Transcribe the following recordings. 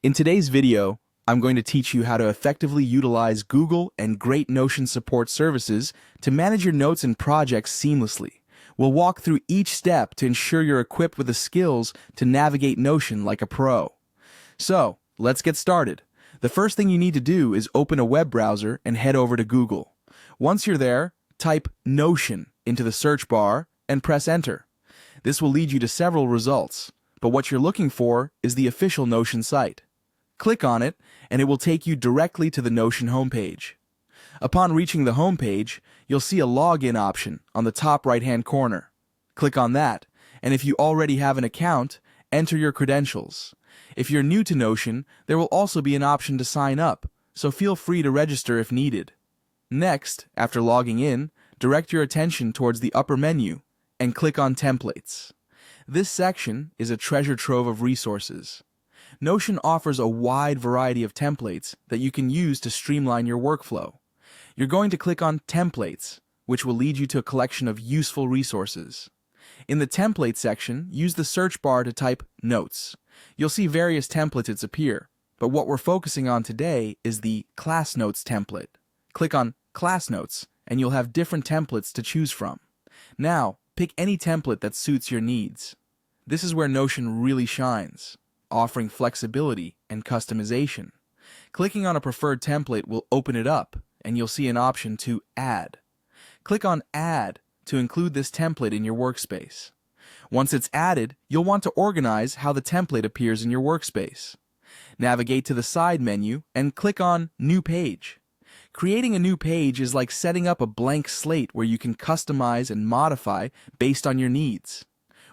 In today's video, I'm going to teach you how to effectively utilize Google and Great Notion support services to manage your notes and projects seamlessly. We'll walk through each step to ensure you're equipped with the skills to navigate Notion like a pro. So, let's get started. The first thing you need to do is open a web browser and head over to Google. Once you're there, type Notion into the search bar and press enter. This will lead you to several results, but what you're looking for is the official Notion site. Click on it, and it will take you directly to the Notion homepage. Upon reaching the homepage, you'll see a login option on the top right-hand corner. Click on that, and if you already have an account, enter your credentials. If you're new to Notion, there will also be an option to sign up, so feel free to register if needed. Next, after logging in, direct your attention towards the upper menu and click on Templates. This section is a treasure trove of resources. Notion offers a wide variety of templates that you can use to streamline your workflow. You're going to click on Templates, which will lead you to a collection of useful resources. In the Template section, use the search bar to type Notes. You'll see various templates appear, but what we're focusing on today is the Class Notes template. Click on Class Notes, and you'll have different templates to choose from. Now, pick any template that suits your needs. This is where Notion really shines, offering flexibility and customization. Clicking on a preferred template will open it up, and you'll see an option to Add. Click on Add to include this template in your workspace. Once it's added, you'll want to organize how the template appears in your workspace. Navigate to the side menu and click on New Page. Creating a new page is like setting up a blank slate where you can customize and modify based on your needs.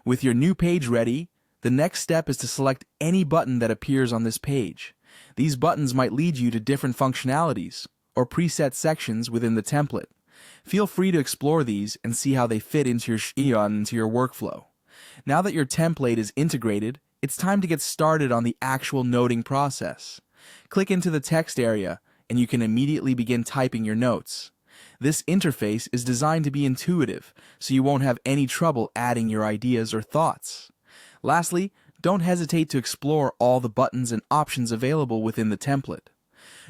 With your new page ready, the next step is to select any button that appears on this page. These buttons might lead you to different functionalities or preset sections within the template. Feel free to explore these and see how they fit into your workflow. Now that your template is integrated, it's time to get started on the actual noting process. Click into the text area and you can immediately begin typing your notes. This interface is designed to be intuitive, so you won't have any trouble adding your ideas or thoughts. Lastly, don't hesitate to explore all the buttons and options available within the template.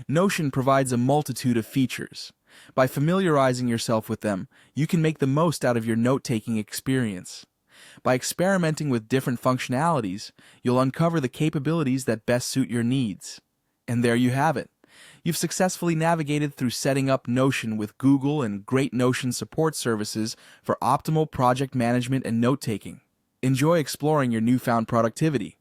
Notion provides a multitude of features. By familiarizing yourself with them, you can make the most out of your note-taking experience. By experimenting with different functionalities, you'll uncover the capabilities that best suit your needs. And there you have it. You've successfully navigated through setting up Notion with Google and Great Notion support services for optimal project management and note-taking. Enjoy exploring your newfound productivity.